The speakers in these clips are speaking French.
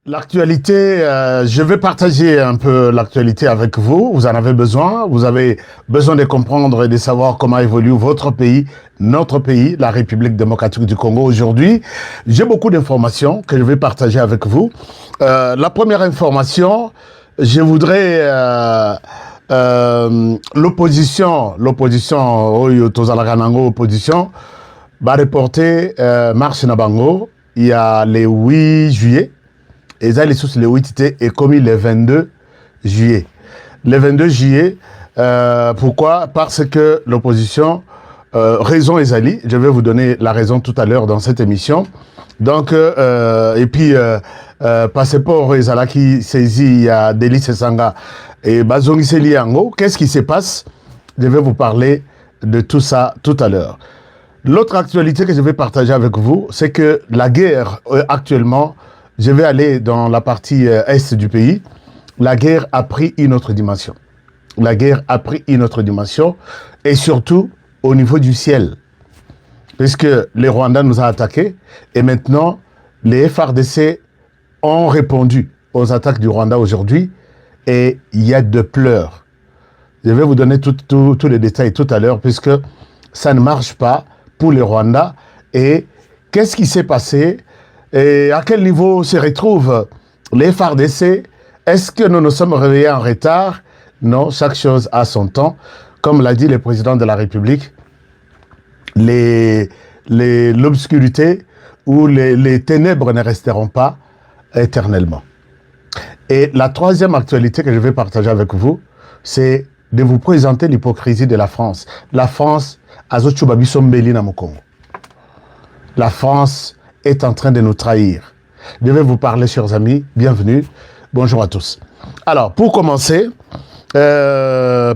L'actualité, je vais partager un peu l'actualité avec vous. Vous en avez besoin. Vous avez besoin de comprendre et de savoir comment évolue votre pays, notre pays, la République démocratique du Congo aujourd'hui. J'ai beaucoup d'informations que je vais partager avec vous. La première information, je voudrais l'opposition, l'opposition, va reporter marche Nabango. Il y a les 8 juillet. Et ça, les sources, le 8 était commis le 22 juillet. Le 22 juillet, pourquoi? Parce que l'opposition, raison Ezali, je vais vous donner la raison tout à l'heure dans cette émission. Donc, et puis, passeport Ezala qui saisit, il y a Délice Sanga et Bazongi Seliango. Qu'est-ce qui se passe? Je vais vous parler de tout ça tout à l'heure. L'autre actualité que je vais partager avec vous, c'est que la guerre actuellement, je vais aller dans la partie est du pays. La guerre a pris une autre dimension. La guerre a pris une autre dimension et surtout au niveau du ciel. Puisque les Rwandais nous ont attaqués et maintenant les FARDC ont répondu aux attaques du Rwanda aujourd'hui et il y a de pleurs. Je vais vous donner tous les détails tout à l'heure puisque ça ne marche pas pour les Rwandais. Et qu'est-ce qui s'est passé? Et à quel niveau se retrouvent les FARDC? Est-ce que nous nous sommes réveillés en retard? Non, chaque chose a son temps. Comme l'a dit le président de la République, l'obscurité ou les ténèbres ne resteront pas éternellement. Et la troisième actualité que je vais partager avec vous, c'est de vous présenter l'hypocrisie de la France. La France, la France est en train de nous trahir. Je vais vous parler, chers amis. Bienvenue. Bonjour à tous. Alors, pour commencer, je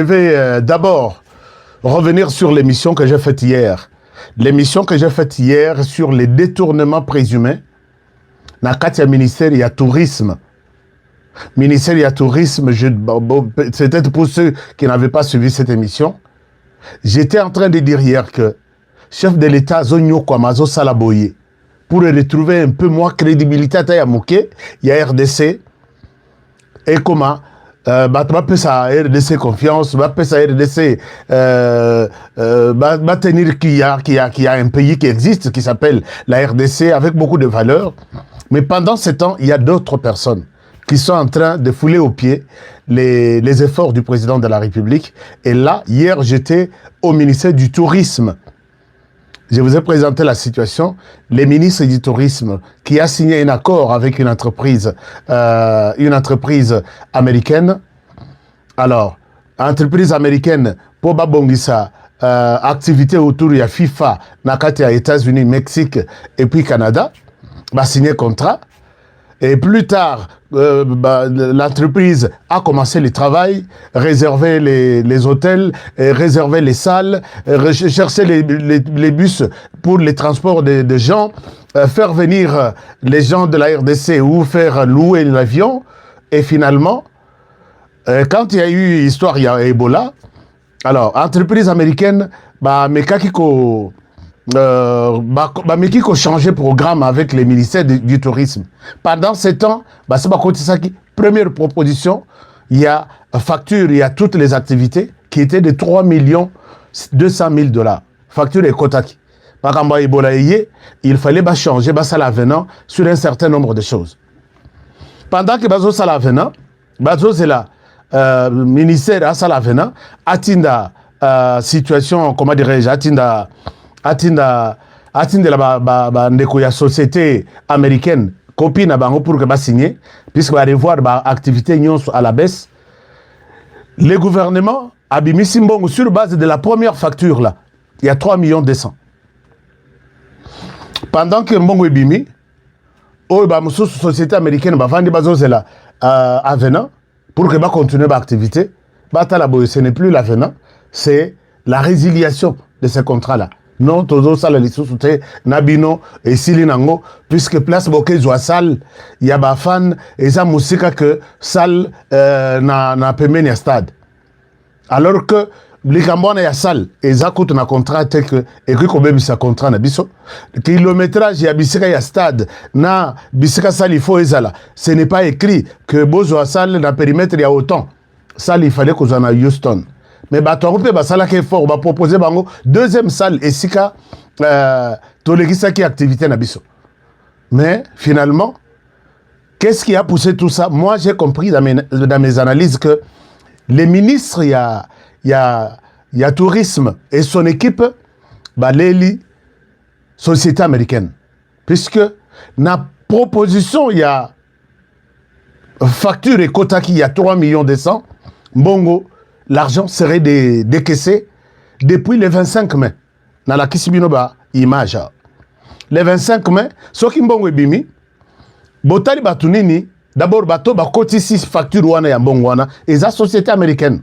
vais d'abord revenir sur l'émission que j'ai faite hier. L'émission que j'ai faite hier sur les détournements présumés. Dans le ministère, il y a tourisme. Ministère, il y a tourisme. C'est peut-être pour ceux qui n'avaient pas suivi cette émission. J'étais en train de dire hier que chef de l'État Zonyo Kwamazo Salaboye, pour retrouver un peu moins crédibilité à Tayamoke, il y a RDC, et comment ça RDC confiance, ça RDC tenir qu'il y a un pays qui existe, qui s'appelle la RDC, avec beaucoup de valeurs. Mais pendant ce temps, il y a d'autres personnes qui sont en train de fouler aux pieds les efforts du président de la République. Et là, hier, j'étais au ministère du Tourisme. Je vous ai présenté la situation. Le ministre du Tourisme qui a signé un accord avec une entreprise américaine. Alors, entreprise américaine, pour Babongisa, activité autour de FIFA, Nakati à États-Unis, Mexique et puis Canada, va signer contrat. Et plus tard, l'entreprise a commencé le travail, réserver les hôtels, réserver les salles, chercher les bus pour les transports de gens, faire venir les gens de la RDC ou faire louer l'avion. Et finalement, quand il y a eu histoire, il y a Ebola. Alors, entreprise américaine, Mekakiko changer programme avec les ministères du tourisme. Pendant ce temps, première proposition, il y a facture, il y a toutes les activités qui étaient de 3 200 000 $. Facture et Kotaki. Il fallait changer venant sur un certain nombre de choses. Pendant que Bazo Salavena, Bazo c'est là, ministère à Salavena, Atinda situation, comment dirais-je, Atinda la société américaine copie na bango pour que ba signer puisque va revoir ba activité nyonso à la baisse. Le gouvernement a mis Simbongo sur base de la première facture là, il y a 3 200 000. Pendant que Mbongo est bimi, société américaine va vendre bazozela avenant pour que ba continuer ba activité, ce n'est plus l'avenant, c'est la résiliation de ce contrat là. Non, todo ça la lissoute nabino et silinango puisque place boké joa sal ya ba fan et ça musique que sal na pemenia stade. Alors que Blikambona ya sale eza kutu na contrat que et que kobebisa contrat na biso kilométrage ya bisika ya stade na bisika sale il faut ezala ce n'est pas écrit que bozo sale na périmètre ya autant sale il fallait qu'on à Houston mais bato pe basala ke fort ba proposer bango deuxième salle esika tolekisa ki activité na biso mais finalement qu'est-ce qui a poussé tout ça? Moi j'ai compris dans mes analyses que les ministres il y a tourisme et son équipe l'éli société américaine puisque na proposition il y a facture et quota qui y a 3 millions de cents bongo l'argent serait décaissé depuis le 25 mai na la kisibinoba image le 25 mai soki mbongo ebimi botali batunini d'abord bato bakoti 6 facture wana ya mbongo wana et la société américaine.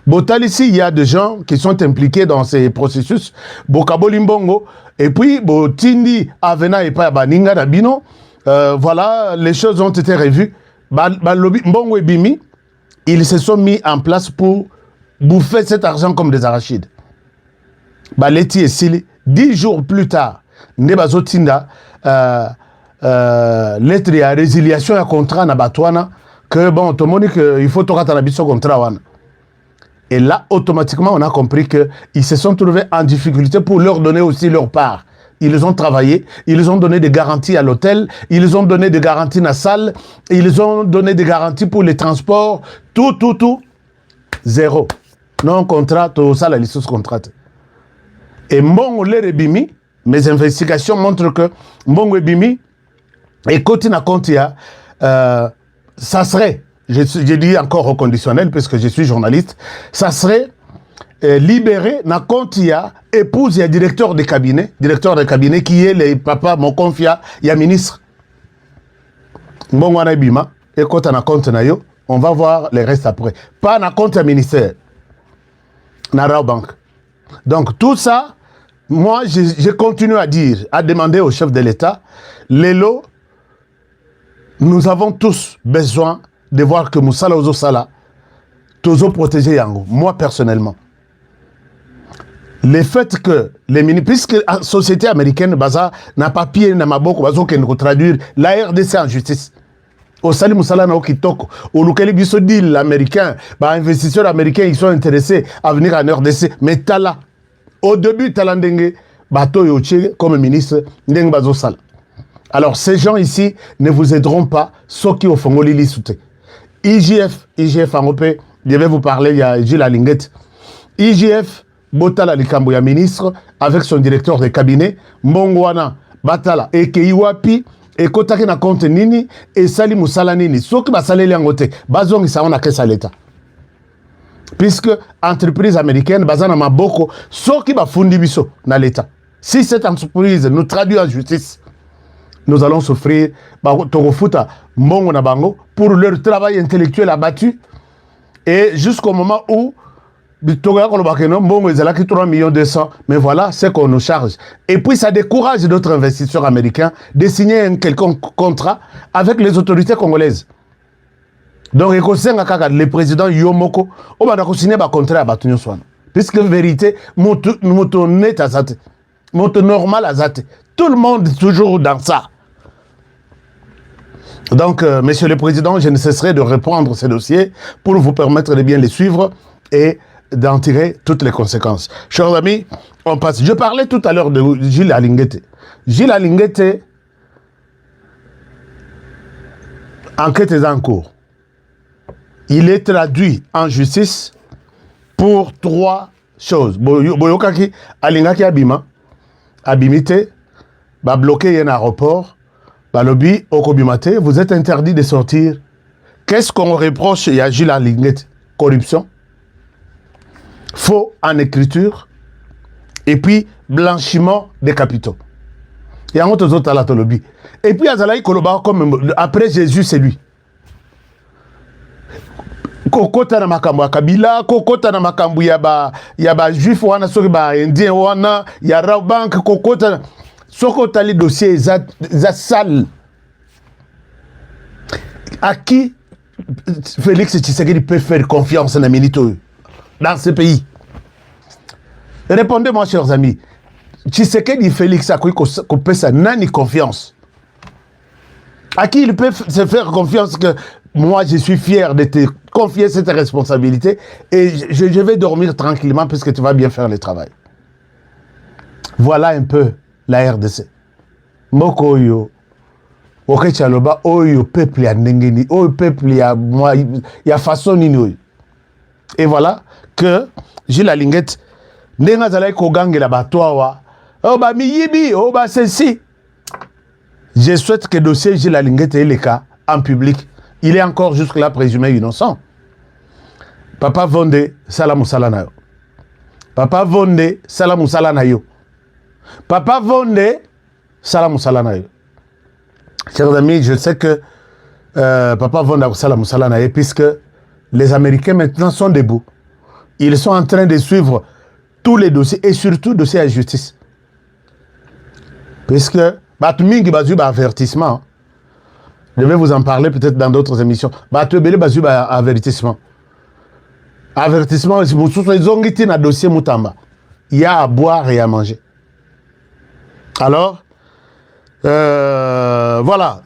Botal ici, il y a des gens qui sont impliqués dans ces processus. Bokaboli mbongo et puis botindi avena et pas baninga dabino. Voilà, les choses ont été revues. Mbongo et bimi, ils se sont mis en place pour bouffer cet argent comme des arachides. Baleti et Sili, 10 jours plus tard, Nebazotinda lettre de résiliation à contrat na batwana que bon tout le monde il faut tout rattraper biso contrat wana. Et là automatiquement on a compris que ils se sont trouvés en difficulté pour leur donner aussi leur part. Ils ont travaillé, ils ont donné des garanties à l'hôtel, ils ont donné des garanties à la salle, ils ont donné des garanties pour les transports, tout zéro. Non contrat, tout ça la licence contrat. Et Mbongo le bimi, mes investigations montrent que Mbongo bimi et côté na compte ça serait, je dis encore au conditionnel parce que je suis journaliste, ça serait libéré na compte épouse et directeur de cabinet qui est le papa mon confia ya ministre Mbongo na bima et côté na compte na yo, on va voir les restes après, pas na compte à ministère na Rao Bank. Donc tout ça moi je continue à dire, à demander au chef de l'État Lelo. Nous avons tous besoin de voir que Moussala Ozo Sala, Tozo protégé Yango, moi personnellement. Le fait que les ministres, puisque la société américaine, Baza, n'a pas pied, n'a pas beaucoup, Bazo, qui nous traduire la RDC en justice. Au Sali Moussala na Okitoko, au Lukeli Biso deal américain, investisseurs américains, ils sont intéressés à venir en RDC, mais Tala, au début, Talandenge, Bato Yoche, comme ministre, Ndeng Bazo Sala. Alors, ces gens ici ne vous aideront pas, ceux qui ont fait Lili Souté. IGF en Europe, je vais vous parler, il y a Gilles Alinguet. IGF, Botala Likamboya ministre, avec son directeur de cabinet, Mbongwana, Batala, et Keiwapi, et Kotaki na compte Nini, et Sali Moussala Nini. Ceux qui va saler l'angote, Bazong, ça on a qu'à l'État. Puisque entreprise américaine, Bazana Maboko, ceux qui va fonder biso dans l'État. Si cette entreprise nous traduit en justice, nous allons souffrir Togofuta Mbongo na bango pour leur travail intellectuel abattu et jusqu'au moment où Mbongo est 3 millions 200 mais voilà ce qu'on nous charge et puis ça décourage d'autres investisseurs américains de signer un quelconque contrat avec les autorités congolaises. Donc le président Yomoko on va signer un contrat à Batunyo Swan puisque vérité moto net azate moto normal azate. Tout le monde est toujours dans ça. Donc, Monsieur le Président, je ne cesserai de reprendre ces dossiers pour vous permettre de bien les suivre et d'en tirer toutes les conséquences. Chers amis, on passe. Je parlais tout à l'heure de Gilles Alinguete. Gilles Alinguete, enquête est en cours. Il est traduit en justice pour 3 choses. Boyokaki, Alingaki Abima, Abimite, va bloquer un aéroport, va lobby au Kobimate, vous êtes interdit de sortir. Qu'est-ce qu'on reproche à Gilles Alinguet? Corruption, faux en écriture, et puis blanchiment des capitaux. Il y a un autre à la lobby. Et puis Azalaï Koloba, comme après Jésus, c'est lui. Kokota na makambo ya kabila, kokota na makambo ya ba juif wana soki ba indien wana, ya Rao Bank, kokota sokota les dossiers za sale. À qui Félix Tshisekedi peut faire confiance na milito? dans ce pays. Répondez-moi, chers amis. Tshisekedi Félix a cru qu'on peut ça nani confiance. À qui il peut se faire confiance que moi je suis fier de te confier cette responsabilité et je vais dormir tranquillement parce que tu vas bien faire le travail. Voilà un peu la RDC. Moko yo, okechaloba oyo peuple ya ndengeni, oyo peuple ya moi ya façon nini. Et voilà que Gilles Alinguette ndenga zalai kogangela batwawa, oh ba miyibi, oh ba ceci. Je souhaite que le dossier Gilles Alinguette ait le cas en public. Il est encore jusque-là présumé innocent. Papa Vonde, salam salanayo. Papa Vonde, salam salanayo. Papa Vonde, salam salanayo. Chers amis, je sais que Papa Vonde, salam salanayo, puisque les Américains maintenant sont debout. Ils sont en train de suivre tous les dossiers et surtout dossiers à justice. Puisque Batmingi bazu ba avertissement. Je vais vous en parler peut-être dans d'autres émissions. Batubele bazu ba avertissement. Avertissement, si vous souhaitez un dossier Moutamba, il y a à boire et à manger. Alors, voilà.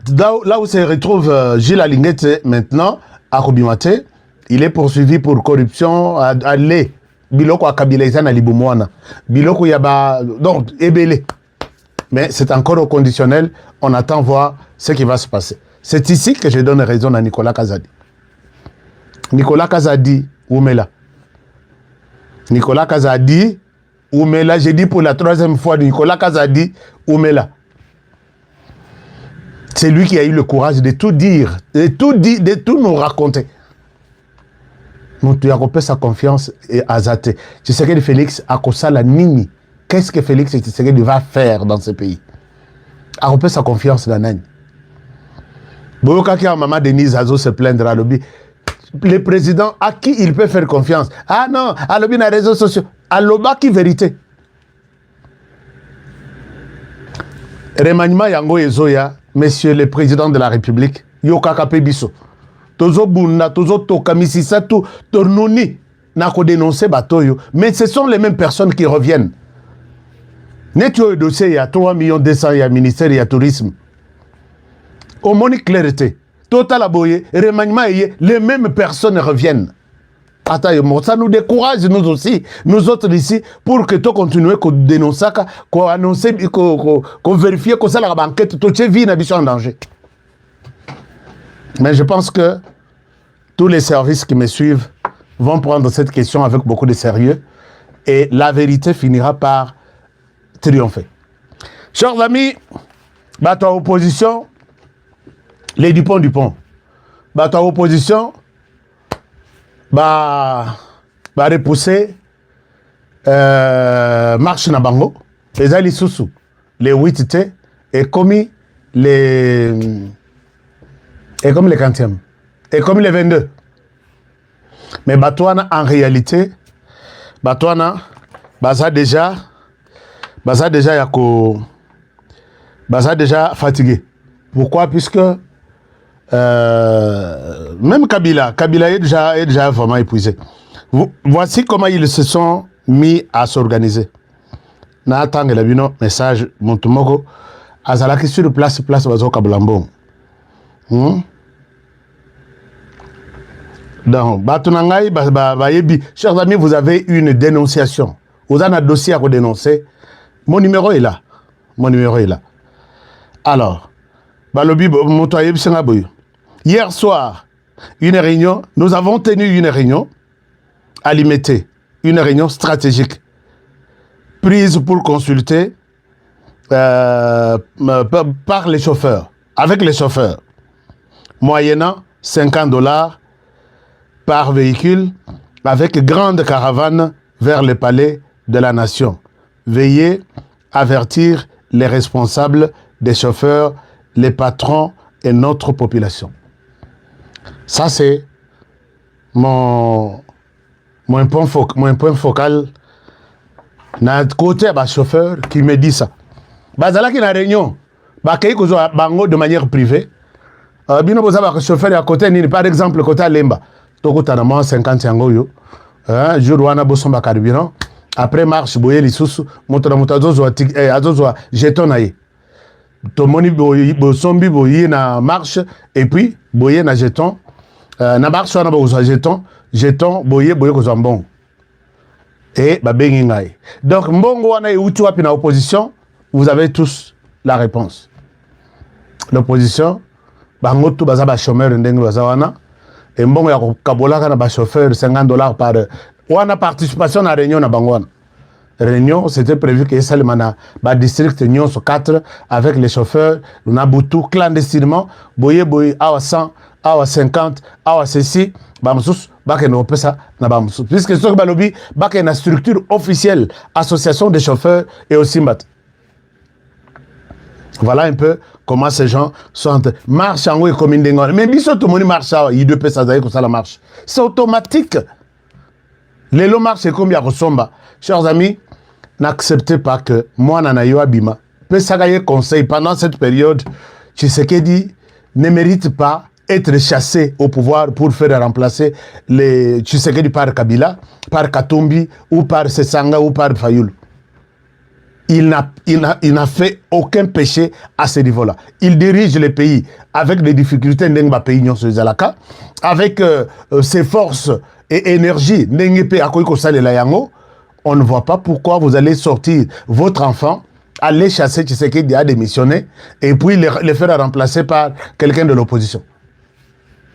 Là où se retrouve Gilles Alinguette maintenant, à Kobimate, il est poursuivi pour corruption à l'é. Biloko Akabilaïsa na Libumwana. Biloko Yaba. Donc, Ebele. Mais c'est encore au conditionnel. On attend voir ce qui va se passer. C'est ici que je donne raison à Nicolas Kazadi. Nicolas Kazadi, Oumela. Nicolas Kazadi, Oumela. J'ai dit pour la troisième fois, Nicolas Kazadi, Oumela. C'est lui qui a eu le courage de tout dire, de tout nous raconter. Nous avons sa confiance et Azate. Tshisekedi Félix a kosa la nini. Qu'est-ce que Félix Tshisekedi va faire dans ce pays? A repris sa confiance dans Nani. Boyoka qui a maman Denise Azo se plaindre à l'objet. Le président, à qui il peut faire confiance? Ah non, à l'objet dans les réseaux sociaux. À l'objet qui vérité. Remaniement Yango Ezoya, monsieur le président de la République, Yoka Biso. Tozo Bunda, Tozo Toka, Misisa, Tornoni, Nako dénoncer Batoyo. Mais ce sont les mêmes personnes qui reviennent. Netio dossier, il y a 3 200 000, il y a ministère, il y a tourisme. Au moni clarté. Total aboye, remaniement, les mêmes personnes reviennent. Attends, ça nous décourage, nous aussi, nous autres ici, pour que tu continues à dénoncer, qu'on annonce, qu'on vérifie que ça la banquette, tout est vie en danger. Mais je pense que tous les services qui me suivent vont prendre cette question avec beaucoup de sérieux et la vérité finira par triompher. Chers amis, bateau opposition, les Dupont. Bateau opposition, repousser marche na bango, les ali sousou, les 8T, et comme les 40e, et comme les 22. Mais Batouana, en réalité, Batouana, Baza déjà fatigué. Pourquoi? Puisque même Kabila est déjà vraiment épuisé. Voici comment ils se sont mis à s'organiser. Nathan et le message Montumoko Azalaki sur place Bazo Kablambon. Donc, Batunangai, chers amis, vous avez une dénonciation. Vous avez un dossier à dénoncer. Mon numéro est là. Alors, hier soir, une réunion, nous avons tenu une réunion à Limité, une réunion stratégique, prise pour consulter par les chauffeurs, avec les chauffeurs, moyennant $50 par véhicule, avec grande caravane vers le palais de la nation. Veillez à avertir les responsables des chauffeurs, les patrons et notre population. Ça, c'est mon point focal. Notre côté, bah, chauffeur qui me dit ça. Bah, là, qui est la réunion, bah, qui est de manière privée. Bino boza ba chauffeur à côté, par exemple, côté Lemba. Toko tanama 50 yango yo. jour wana bosomba carburant après marche boye lisusu moto na moto azozwa jeton na ye tomoni bosombi boye na marche et puis boye na jeton na marche wana bokozwa jeton boye kozwa mbongo et babengi ngai. Donc mbongo wana euti wapi na opposition, vous avez tous la réponse. L'opposition bango tu baza ba chômeur ndenge baza wana et mbongo ya kabolaka na ba chauffeur $50 par wana participation na réunion na bango wana. Réunion, c'était prévu que ça le mana ba district union sur 4 avec les chauffeurs, on a boutou clandestinement, boye awa 100, awa 50, awa ceci, bamsus bake no pesa na bamsus. Puisque ce que balobi bake na structure officielle, association des chauffeurs et aussi mat. Voilà un peu comment ces gens sont marche en haut comme une dengue. Mais biso tout le monde marche, il doit pesa comme ça la marche. C'est automatique. Les lots marchent comme il y a Rosomba. Chers amis, n'acceptez pas que moi, Nanayo Abima, Pesagaye conseil pendant cette période, Tshisekedi ne mérite pas être chassé au pouvoir pour faire remplacer les Tshisekedi par Kabila, par Katumbi, ou par Sesanga, ou par Fayoul. Il n'a fait aucun péché à ce niveau-là. Il dirige le pays avec des difficultés, avec ses forces et énergie, on ne voit pas pourquoi vous allez sortir votre enfant, aller chasser Tshisekedi à démissionner et puis le faire remplacer par quelqu'un de l'opposition.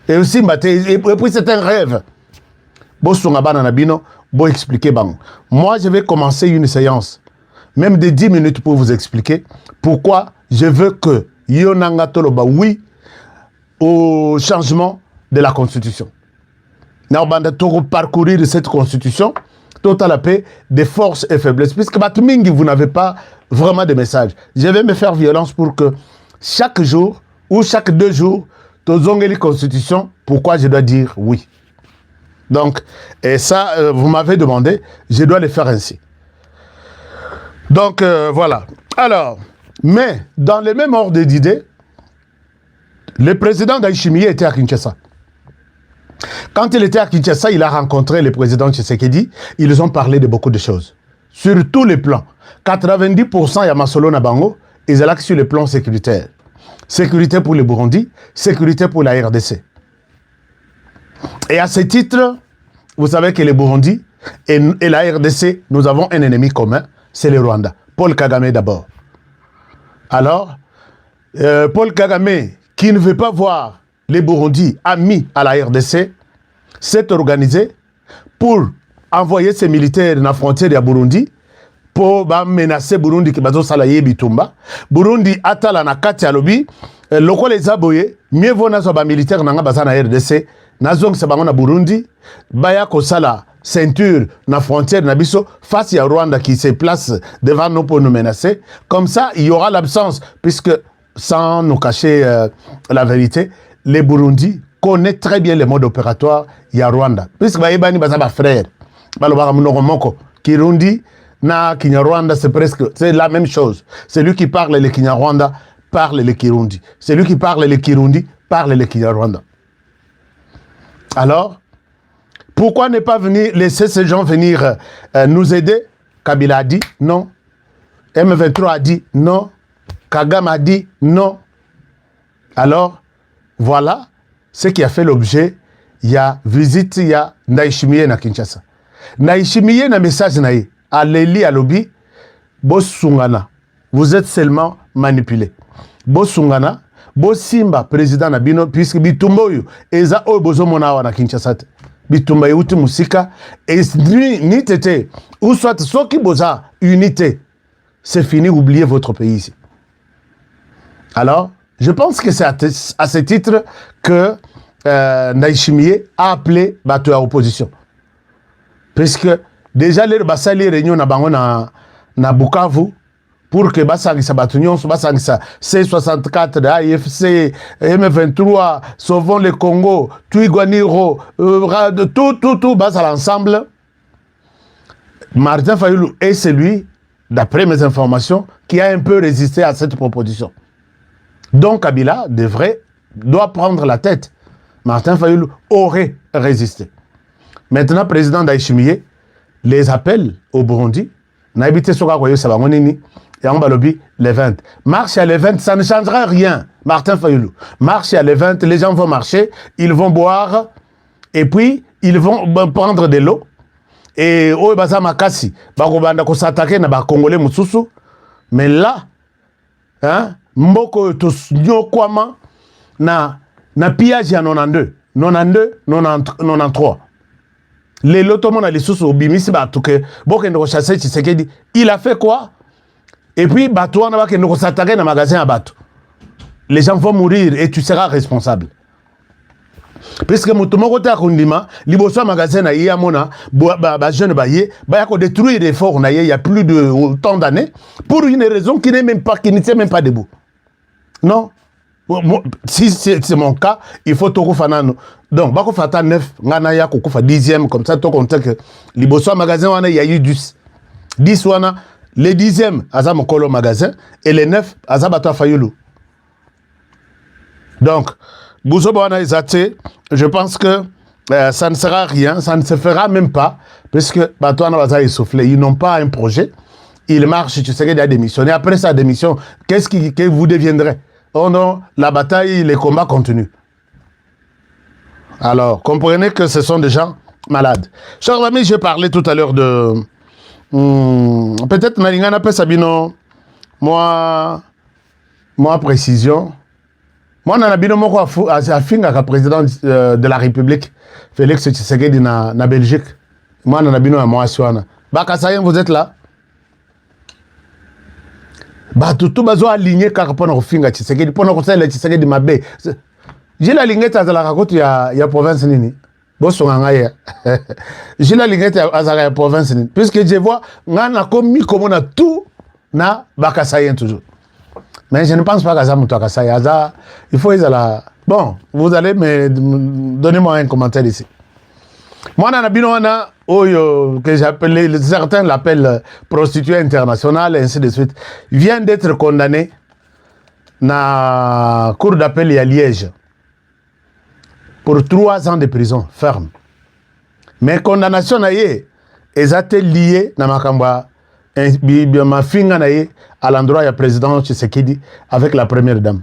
Et aussi, et puis c'est un rêve. Moi, je vais commencer une séance, même de 10 minutes pour vous expliquer pourquoi je veux que Yonanga Toloba, oui, au changement de la Constitution. Nous allons parcourir cette Constitution, total la paix, des forces et faiblesses, puisque vous n'avez pas vraiment de message. Je vais me faire violence pour que chaque jour ou chaque 2 jours, la Constitution, pourquoi je dois dire oui. Donc, et ça, vous m'avez demandé, je dois le faire ainsi. Donc, voilà. Alors, mais dans le même ordre d'idées, le président Ndayishimiye était à Kinshasa. Quand il était à Kinshasa, il a rencontré le président Tshisekedi. Ils ont parlé de beaucoup de choses. Sur tous les plans. 90% ya Masolo na bango, ils allaient sur le plan sécuritaire. Sécurité pour le Burundi, sécurité pour la RDC. Et à ce titre, vous savez que le Burundi et la RDC, nous avons un ennemi commun, c'est le Rwanda. Paul Kagame d'abord. Alors, Paul Kagame, qui ne veut pas voir les Burundi amis à la RDC, s'est organisé pour envoyer ses militaires dans la frontière de Burundi pour menacer Burundi qui bazo salaye bitumba. Burundi atala na kati ya lobi loko les aboye mieux vaut nazo ba militaire nanga bazana RDC nazong se bango na Burundi baya ko sala ceinture na frontière na biso face à Rwanda qui se place devant nous pour nous menacer. Comme ça, il y aura l'absence puisque sans nous cacher la vérité, les Burundi connaissent très bien les modes opératoires y a Rwanda. Puisque baïbani bazaba frère, balobara munoko moko, Kirundi na Kinyarwanda c'est presque c'est la même chose. Celui qui parle le Kinyarwanda parle le Kirundi. Celui qui parle le Kirundi parle le Kinyarwanda. Alors, pourquoi ne pas venir laisser ces gens venir nous aider? Kabila a dit non. M23 a dit non. Kagame a dit non. Alors, voilà ce qui a fait l'objet. Il y a visite, il y a Ndayishimiye na Kinshasa. Ndayishimiye na message na ye. Aleli alobi, Bosungana. Vous êtes seulement manipulé. Bosungana, Bosimba, président Nabino, puisque Bitumboyo, Eza Obozo Monawa na Kinshasa. Bitumba yuti musika, et ni tete, ou soit Soki Boza, unité. C'est fini, oubliez votre pays ici. Alors, je pense que c'est à ce titre que Ndayishimiye a appelé Bato à opposition. Puisque déjà, les Bassali réunion na Bukavu pour que Bassangisa Batunion, Bassangisa C64, AFC, M23, Sauvons le Congo, Tuiguaniro, tout, Bassa l'ensemble. Martin Fayoulou est celui, d'après mes informations, qui a un peu résisté à cette proposition. Donc Kabila doit prendre la tête. Martin Fayoulou aurait résisté. Maintenant, président Ndayishimiye les appelle au Burundi. N'habitez sur quoi ça va et on va les 20. Marche à les 20, ça ne changera rien. Martin Fayoulou. Marche à les 20, les gens vont marcher, ils vont boire, et puis ils vont prendre de l'eau. Et au Baza Makasi, Bakobanda ko s'attaquer na ba Congolais Moussousou. Mais là, hein, Mboko to nyokwama na pillage à 92, 93. Les lotomons à l'issous au bimisi batuke, bokendo chasser Tshisekedi. Il a fait quoi? Et puis Batouana va que s'attaquer dans le magasin à Batou. Les gens vont mourir et tu seras responsable. Puisque mon côté à Kundima, liboso magasin na yamona, jeune baye, ko détruire les forts na il y a plus de tant d'années pour une raison qui n'est même pas, qui ne tient même pas debout. Non. Si c'est mon cas, il faut tout fanano. Donc, bako fata 9, ngana ya kukufa 10e, comme ça, tout compte que liboso magasin wana il y a eu 10. 10 wana, les 10e, aza mokolo magasin, et les 9, aza bato Fayoulou. Donc, Bouzoboana Izate, je pense que ça ne sera rien, ça ne se fera même pas, puisque Batouana Baza est soufflé. Ils n'ont pas un projet, ils marchent, tu sais qu'il a démissionné. Après sa démission, qu'est-ce que vous deviendrez? Oh non, la bataille, les combats continuent. Alors, comprenez que ce sont des gens malades. Chers amis, j'ai parlé tout à l'heure de... peut-être Nalingana peut Sabino, moi, précision. Moi, je suis le président de la République, Félix Tshisekedi, na Belgique. Moi, je suis moi, Bakasayen, vous êtes là? Tout bazo aligné car pour nous finga Tshisekedi, pour nous faire Tshisekedi mabe. J'ai la lignette à la raconte il y a province nini. Bosonga ya. J'ai la lignette à la province nini. Puisque je vois, ngana comme on a tout na Bakasayen toujours. Mais je ne pense pas qu'Aza Moutouakassaï, il faut qu'ils aient. Bon, vous allez me donner-moi un commentaire ici. Moi, que j'appelle, certains l'appellent prostituée internationale, et ainsi de suite, vient d'être condamné dans la cour d'appel à Liège pour 3 ans de prison ferme. Mais condamnation, ils étaient liés dans ma kamba. Ma finga à l'endroit du président Tshisekedi avec la première dame.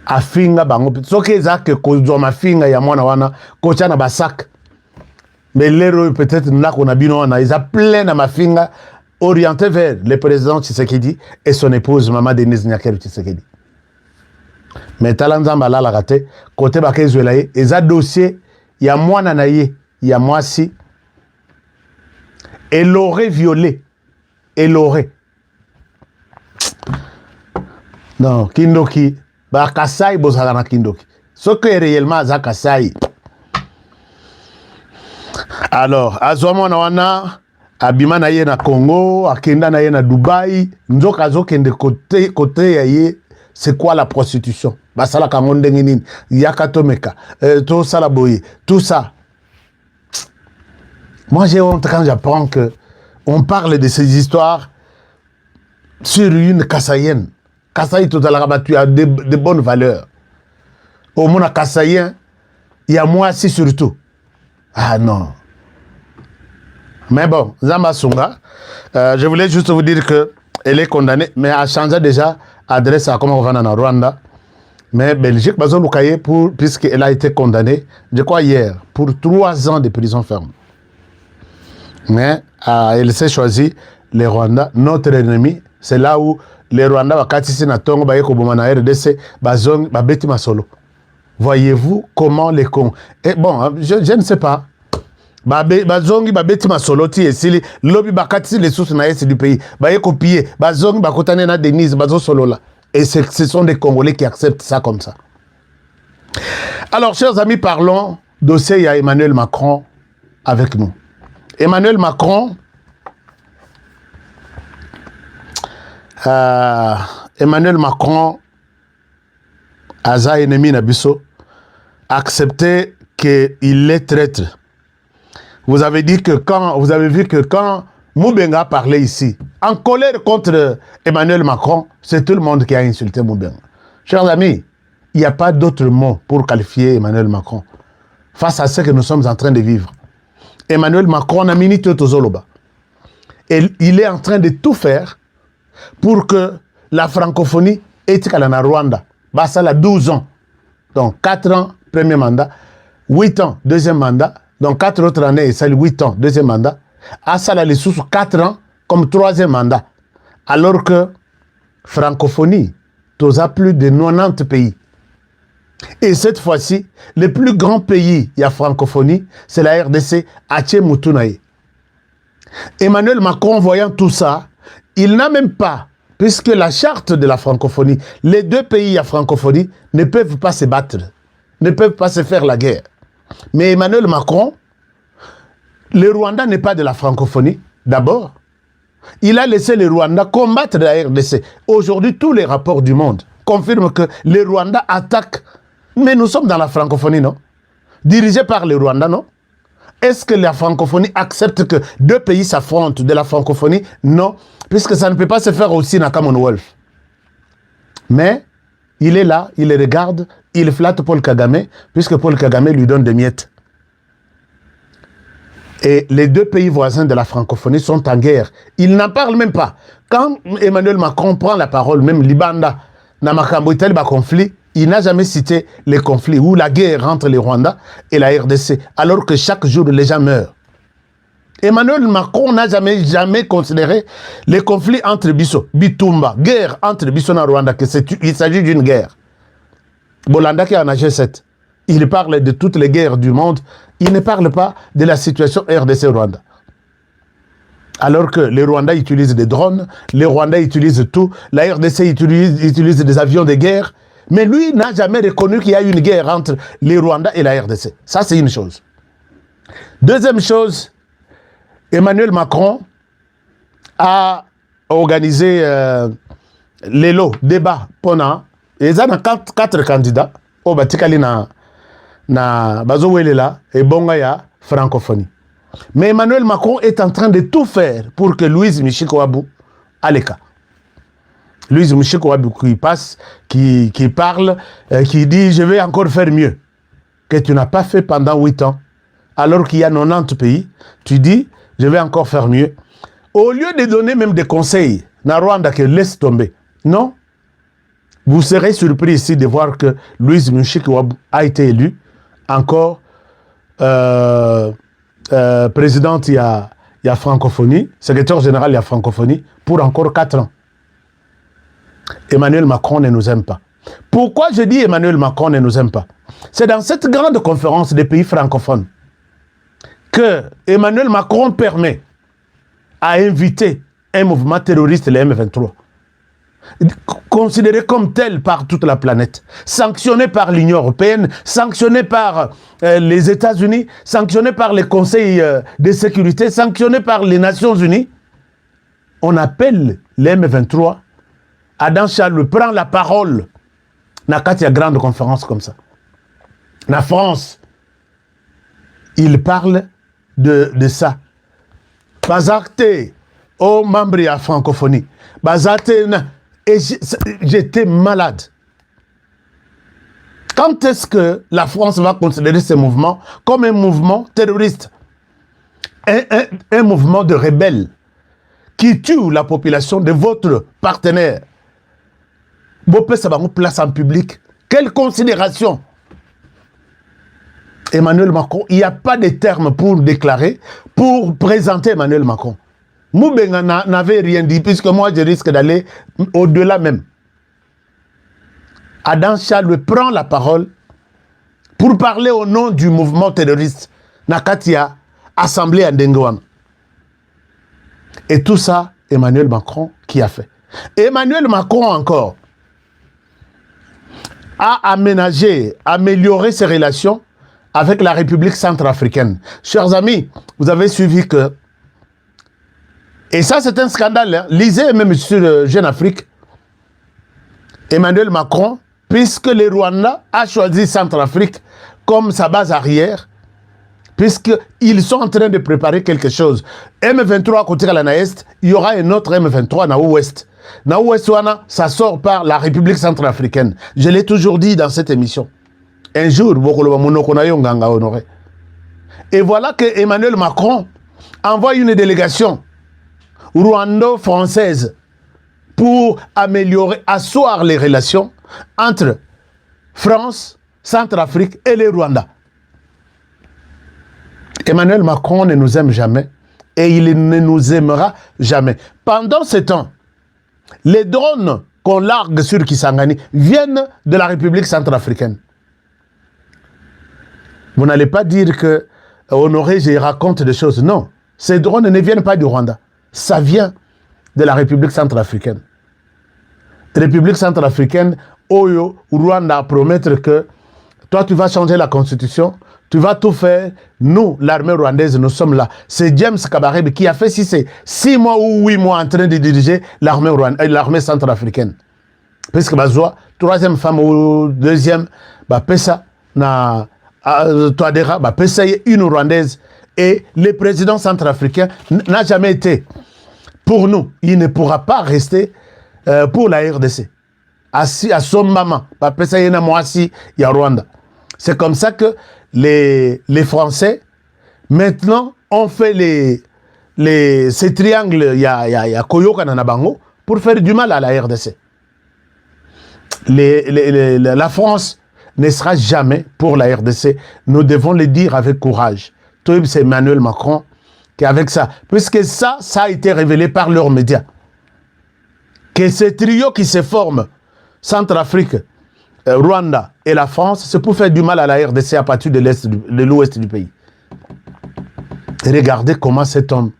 A finga bango. Ce qui est que kozo ma finga ya mwana wana kocha na basak. Mais l'héros peut-être n'a qu'on a bino wana ils a plein na ma finga orienté vers le président Tshisekedi et son épouse maman Denise Nyakero Tshisekedi. Mais talanza mbala la raté côté bakezwela ye eza dossier ya mwana na ye ya mwasi. Elle l'aurait violé. Elle l'aurait. Non, Kindoki. Bah, Kassai, Bozagana Kindoki. Ce que réellement, c'est Kassai. Alors, Azwama Nawana, Abima na ye na Congo, Akenda na ye na Dubaï, Nzoka zo kende côté yaye, c'est quoi la prostitution? Basala Kamonde Ninin, Yakatomeka, tout ça la boye, tout ça. Moi, j'ai honte quand j'apprends qu'on parle de ces histoires sur une Kassaïenne. Kassaï, tout à l'heure, tu as de bonnes valeurs. Au monde Kassaïen, il y a moi aussi surtout. Ah non. Mais bon, Zamba Sunga, je voulais juste vous dire qu'elle est condamnée, mais elle a changé déjà adresse à comment on va en Rwanda. Mais Belgique, puisqu'elle a été condamnée, je crois hier, pour 3 ans de prison ferme. Mais elle s'est choisi les Rwandais, notre ennemi. C'est là où les Rwandais, voyez-vous comment les cons. Et bon, je ne sais pas. Bazongi babeti masolo ti esili lobi bakati les sources na est du pays. Baye copier. Bazongi bakotane na Denise bazo solo là. Et ce sont des Congolais qui acceptent ça comme ça. Alors, chers amis, parlons dossier à Emmanuel Macron avec nous. Emmanuel Macron, Aza ennemi Nabiso, accepté qu'il est traître. Vous avez vu que quand Moubenga parlait ici, en colère contre Emmanuel Macron, c'est tout le monde qui a insulté Moubenga. Chers amis, il n'y a pas d'autre mot pour qualifier Emmanuel Macron. face à ce que nous sommes en train de vivre. Emmanuel Macron a minité Tozoloba. Et il est en train de tout faire pour que la francophonie est à Rwanda. Ça a 12 ans. Donc 4 ans, premier mandat. 8 ans, deuxième mandat. Donc 4 autres années, ça 8 ans, deuxième mandat. À ça, les sous 4 ans comme troisième mandat. Alors que francophonie, tu as plus de 90 pays. Et cette fois-ci, le plus grand pays, il y a francophonie, c'est la RDC, Ache Moutunaï. Emmanuel Macron, voyant tout ça, il n'a même pas, puisque la charte de la francophonie, les deux pays à francophonie ne peuvent pas se battre, ne peuvent pas se faire la guerre. Mais Emmanuel Macron, le Rwanda n'est pas de la francophonie, d'abord. Il a laissé le Rwanda combattre la RDC. Aujourd'hui, tous les rapports du monde confirment que le Rwanda attaque. Mais nous sommes dans la francophonie, non? Dirigé par le Rwanda, non? Est-ce que la francophonie accepte que deux pays s'affrontent de la francophonie? Non, puisque ça ne peut pas se faire aussi dans le Commonwealth. Mais il est là, il les regarde, il flatte Paul Kagame, puisque Paul Kagame lui donne des miettes. Et les deux pays voisins de la francophonie sont en guerre. Ils n'en parlent même pas. Quand Emmanuel Macron prend la parole, même Libanda, dans Makambo Italie, conflit, il n'a jamais cité les conflits ou la guerre entre les Rwandais et la RDC, alors que chaque jour, les gens meurent. Emmanuel Macron n'a jamais considéré les conflits entre Bisso, Bitumba, guerre entre Bisso et Rwanda, qu'il s'agit d'une guerre. Bolanda qui est en G7, il parle de toutes les guerres du monde, il ne parle pas de la situation RDC-Rwanda. Alors que les Rwandais utilisent des drones, les Rwandais utilisent tout, la RDC utilise des avions de guerre, mais lui n'a jamais reconnu qu'il y a une guerre entre les Rwandais et la RDC. Ça, c'est une chose. Deuxième chose, Emmanuel Macron a organisé les lots, débats, pendant, et il y a 4 candidats, au Batikali na Bazowelela et Bongaya francophonie. Mais Emmanuel Macron est en train de tout faire pour que Louise Michiko-Abou a les cas. Louise Michiko-Abou qui passe, qui parle, qui dit « Je vais encore faire mieux » que tu n'as pas fait pendant 8 ans. Alors qu'il y a 90 pays, tu dis « Je vais encore faire mieux ». Au lieu de donner même des conseils, na Rwanda que laisse tomber. Non. Vous serez surpris ici de voir que Louise Michiko-Abou a été élue encore présidente, il y a francophonie, secrétaire général, il y a francophonie, pour encore 4 ans. Emmanuel Macron ne nous aime pas. Pourquoi je dis Emmanuel Macron ne nous aime pas? C'est dans cette grande conférence des pays francophones que Emmanuel Macron permet à inviter un mouvement terroriste, le M23, considéré comme tel par toute la planète, sanctionné par l'Union européenne, sanctionné par les États-Unis, sanctionné par les conseils de sécurité, sanctionné par les Nations Unies. On appelle le M23. Adam Charles prend la parole dans une grande conférence comme ça. La France, il parle de ça. Bazarte aux membres de la francophonie. Bazarte, et j'étais malade. Quand est-ce que la France va considérer ce mouvement comme un mouvement terroriste? Un mouvement de rebelles qui tue la population de votre partenaire. Bopé, ça va vous place en public. Quelle considération? Emmanuel Macron, il n'y a pas de terme pour déclarer, pour présenter Emmanuel Macron. Moubenga n'avait rien dit, puisque moi, je risque d'aller au-delà même. Adam Charles prend la parole pour parler au nom du mouvement terroriste Nakatia, assemblée à Ndengouan. Et tout ça, Emmanuel Macron qui a fait. Emmanuel Macron encore a amélioré ses relations avec la République centrafricaine. Chers amis, vous avez suivi que, et ça c'est un scandale, hein? Lisez même sur Jeune Afrique, Emmanuel Macron, puisque le Rwanda a choisi Centrafrique comme sa base arrière, puisqu'ils sont en train de préparer quelque chose. M23 à côté de la Est, il y aura un autre M23 dans l'Ouest. Dans l'Ouest, ça sort par la République centrafricaine. Je l'ai toujours dit dans cette émission. Un jour, honoré. Et voilà que Emmanuel Macron envoie une délégation rwando-française pour améliorer, asseoir les relations entre France, Centrafrique et le Rwanda. Emmanuel Macron ne nous aime jamais et il ne nous aimera jamais. Pendant ce temps, les drones qu'on largue sur Kisangani viennent de la République centrafricaine. Vous n'allez pas dire que Honoré, je raconte des choses. Non, ces drones ne viennent pas du Rwanda. Ça vient de la République centrafricaine. République centrafricaine, Oyo, Rwanda, promettre que toi, tu vas changer la constitution, tu vas tout faire. Nous, l'armée rwandaise, nous sommes là. C'est James Kabarebe qui a fait 6 mois ou 8 mois en train de diriger l'armée centrafricaine. Parce que Bazoua, troisième femme ou deuxième, Pessa, Touadéra, Pessa une rwandaise. Et le président centrafricain n'a jamais été. Pour nous, il ne pourra pas rester pour la RDC. À son maman, Pessa yena moisi, il y a Rwanda. C'est comme ça que les Français, maintenant, ont fait ces triangles, il y a Koyoka Nanabango, pour faire du mal à la RDC. La France ne sera jamais pour la RDC. Nous devons le dire avec courage. C'est Emmanuel Macron qui est avec ça. Puisque ça a été révélé par leurs médias. Que ce trio qui se forme, Centrafrique, Rwanda et la France, c'est pour faire du mal à la RDC à partir de l'ouest du pays. Regardez comment cet homme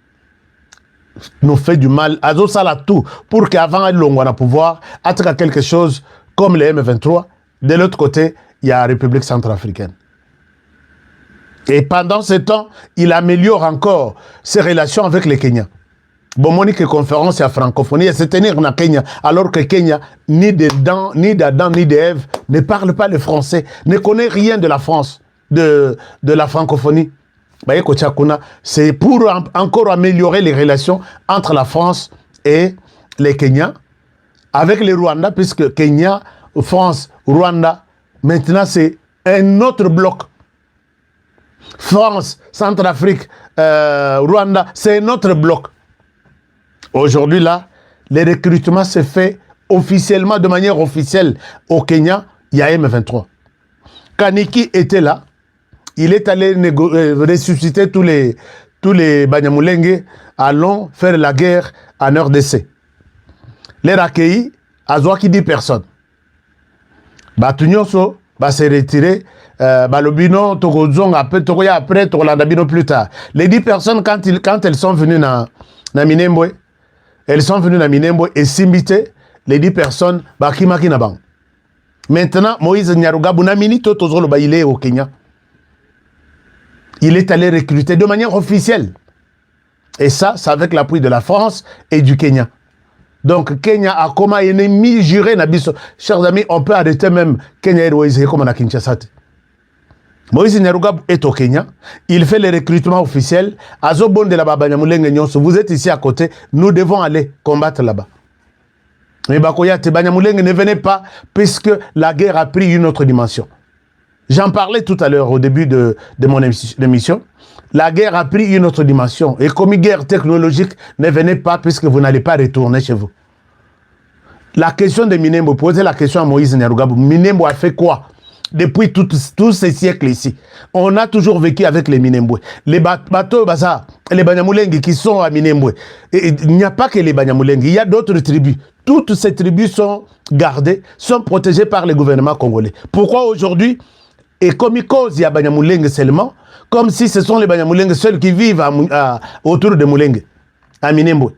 nous fait du mal. Azo Sala tout pour qu'avant l'on pouvoir être quelque chose comme les M23. De l'autre côté, il y a la République centrafricaine. Et pendant ce temps, il améliore encore ses relations avec les Kenyans. Bon, Monique conférence à francophonie, se tenir en Kenya, alors que Kenya, ni d'Adam, ni d'Ève, ne parle pas le français, ne connaît rien de la France, de la francophonie. C'est pour encore améliorer les relations entre la France et les Kenyans, avec les Rwandais, puisque Kenya, France, Rwanda, maintenant c'est un autre bloc. France, Centrafrique, Rwanda, c'est un autre bloc. Aujourd'hui, là, le recrutement se fait officiellement, de manière officielle au Kenya, il y a M23. Kaniki était là, il est allé ressusciter tous les Banyamulenge, allons faire la guerre en RDC. Les Rakei, à Zouaki 10 personnes. Batunyoso, se retirer, Balobino, Tokozong, après, Togolandabino plus tard. Les 10 personnes, quand elles sont venues dans Minembwe, elles sont venues dans Minembwe et Simbite, les 10 personnes, Bakimaki Nabang. Maintenant, Moïse Nyarugabu Namini, Totozolo, il est au Kenya. Il est allé recruter de manière officielle. Et ça, c'est avec l'appui de la France et du Kenya. Donc, Kenya a comme un ennemi juré. Chers amis, on peut arrêter même Kenya Airways comme on a Kinshasa. Moïse Nyarugabu est au Kenya. Il fait le recrutement officiel. Azobon de la Banyamulenge Nyonso, vous êtes ici à côté. Nous devons aller combattre là-bas. Mais Bakoyate, Banyamulenge ne venez pas puisque la guerre a pris une autre dimension. J'en parlais tout à l'heure au début de mon émission. La guerre a pris une autre dimension. Et comme une guerre technologique, ne venez pas puisque vous n'allez pas retourner chez vous. La question de Minembwe, posez la question à Moïse Nyarugabu. Minembwe a fait quoi depuis tous ces siècles ici? On a toujours vécu avec les Minembwe. Les bateaux, les Banyamulenge qui sont à Minembwe. Et il n'y a pas que les Banyamulenge, il y a d'autres tribus. Toutes ces tribus sont gardées, sont protégées par le gouvernement congolais. Pourquoi aujourd'hui, et comme il cause, il y a Banyamulenge seulement, comme si ce sont les Banyamulenge seuls qui vivent autour de Mulenge, à Minembwe.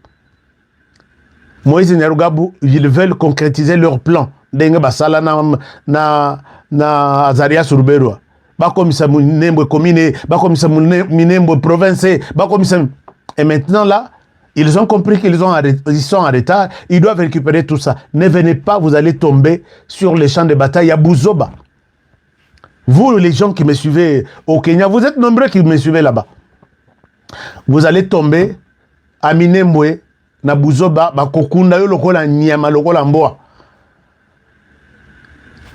Moïse Nyarugabu, ils veulent concrétiser leur plan. Dengue basala na Azaria Surberwa. Ba comme ça Minembwe commune, ba comme ça Minembwe province, ba comme ça. Et maintenant là, ils ont compris qu'ils sont en retard, ils doivent récupérer tout ça. Ne venez pas, vous allez tomber sur les champs de bataille à Buzoba. Vous, les gens qui me suivez au Kenya, vous êtes nombreux qui me suivez là-bas. Vous allez tomber à Minembwe, na Buzoba, bakokunda yo lokola nyama lokola mboa.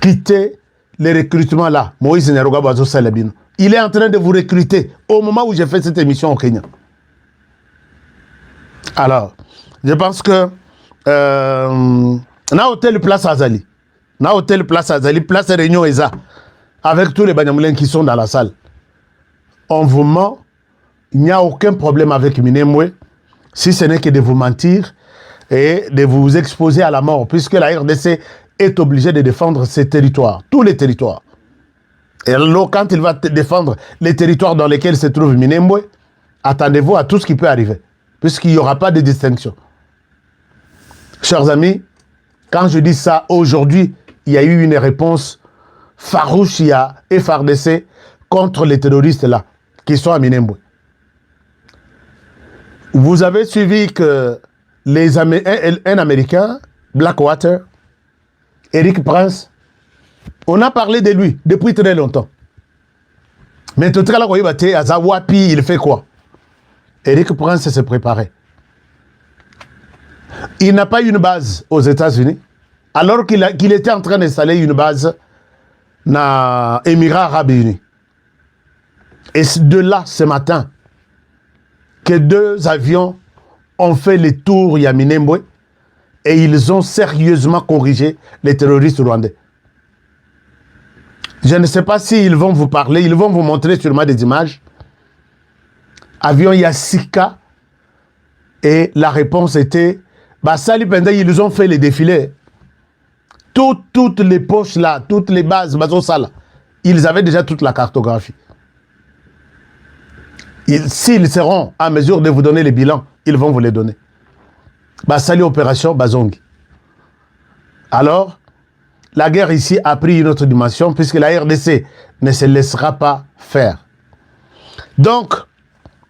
Quittez les recrutements là, Moïse Neroga Bazo Salabino, il est en train de vous recruter au moment où j'ai fait cette émission au Kenya. Alors, je pense que na hôtel Place Azali, Place Réunion ESA, avec tous les Banyamulens qui sont dans la salle, on vous ment, il n'y a aucun problème avec Minembwe, si ce n'est que de vous mentir et de vous exposer à la mort, puisque la RDC est obligée de défendre ses territoires, tous les territoires. Et alors, quand il va défendre les territoires dans lesquels se trouve Minembwe, attendez-vous à tout ce qui peut arriver, puisqu'il n'y aura pas de distinction. Chers amis, quand je dis ça, aujourd'hui, il y a eu une réponse farouche, il y a FRDC contre les terroristes là, qui sont à Minembwe. Vous avez suivi que un Américain, Blackwater, Eric Prince, on a parlé de lui depuis très longtemps. Mais tout à l'heure, à Zawapi, il fait quoi? Eric Prince s'est préparé. Il n'a pas une base aux États-Unis, alors qu'il était en train d'installer une base dans les Émirats Arabes Unis. Et de là, ce matin, que 2 avions ont fait le tour à Minembwe et ils ont sérieusement corrigé les terroristes rwandais. Je ne sais pas s'ils vont vous parler, ils vont vous montrer sûrement des images. Avion Yassika, et la réponse était, bah, Sali Penda, ils ont fait les défilés. Toutes les poches là, toutes les bases, ils avaient déjà toute la cartographie. S'ils seront en mesure de vous donner les bilans, ils vont vous les donner. Bah, Sali Opération Bazongi. Alors, la guerre ici a pris une autre dimension puisque la RDC ne se laissera pas faire. Donc,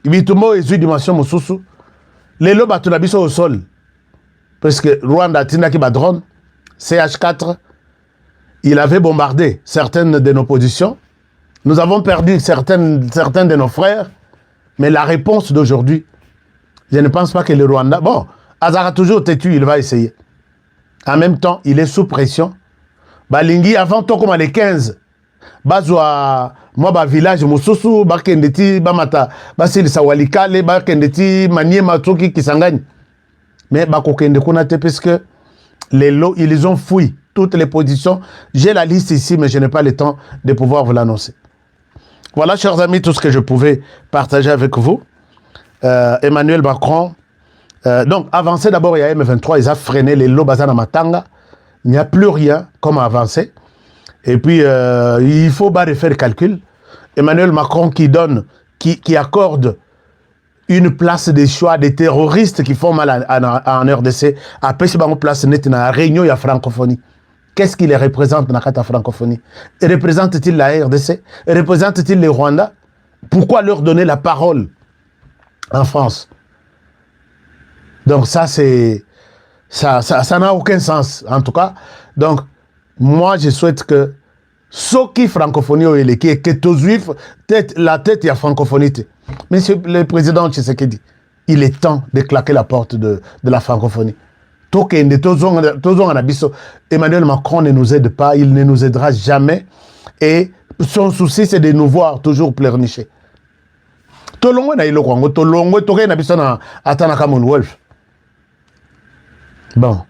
Bitumo est une dimension Moussousou. Les lobes sont au sol. Parce que Rwanda, Tinaki Badron, CH4, il avait bombardé certaines de nos positions. Nous avons perdu certains de nos frères. Mais la réponse d'aujourd'hui, je ne pense pas que le Rwanda... Bon, Azar a toujours têtu, il va essayer. En même temps, il est sous pression. Balingi, avant tout comme les 15, Bazwa, moi, village, Moussousou, Bakendeti, Bamata, Basil Sawalikale, Bakendeti, Manié Matouki qui s'engagne. Mais Bakokende Konate, parce que les lots, ils ont fouillé toutes les positions. J'ai la liste ici, mais je n'ai pas le temps de pouvoir vous l'annoncer. Voilà, chers amis, tout ce que je pouvais partager avec vous. Emmanuel Macron. Donc, avancer d'abord, il y a M23, ils ont freiné les lots Bazana Matanga. Il n'y a plus rien comme avancer. Et puis, il faut refaire le calcul. Emmanuel Macron qui accorde une place de choix des terroristes qui font mal en RDC, après c'est une place nette dans la réunion, il y a francophonie. Qu'est-ce qui les représente dans la francophonie? Représente-t-il la RDC? Représente-t-il les Rwandais? Pourquoi leur donner la parole en France? Donc ça, ça n'a aucun sens, en tout cas. Donc, moi, je souhaite que ceux qui francophonie ou les qui est aux juifs, la tête, il y a francophonie. Monsieur le président Tshisekedi, il est temps de claquer la porte de la francophonie. Emmanuel Macron ne nous aide pas, il ne nous aidera jamais. Et son souci, c'est de nous voir toujours pleurnicher. Bon.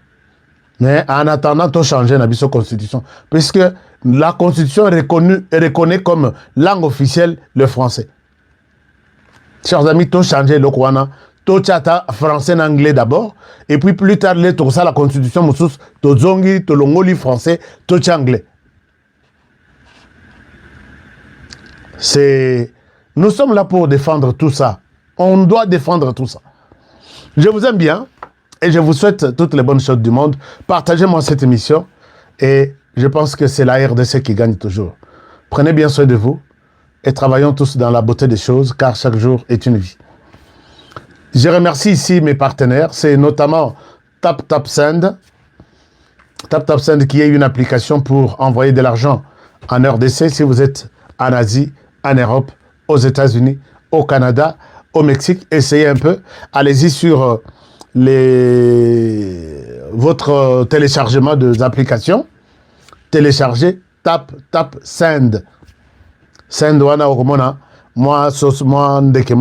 Mais en attendant, tu changes la constitution. Puisque la constitution reconnaît comme langue officielle le français. Chers amis, tu changes le Kouana. Tu chata français et anglais d'abord. Et puis plus tard, tu as la constitution, tu zongi, tu longoli français, tu anglais. Nous sommes là pour défendre tout ça. On doit défendre tout ça. Je vous aime bien. Et je vous souhaite toutes les bonnes choses du monde. Partagez-moi cette émission. Et je pense que c'est la RDC qui gagne toujours. Prenez bien soin de vous. Et travaillons tous dans la beauté des choses, car chaque jour est une vie. Je remercie ici mes partenaires. C'est notamment TapTapSend. TapTapSend qui est une application pour envoyer de l'argent en RDC si vous êtes en Asie, en Europe, aux États-Unis, au Canada, au Mexique. Essayez un peu. Allez-y sur... votre téléchargement des applications, téléchargez, tape send wana okomona moi sauce moi ndeke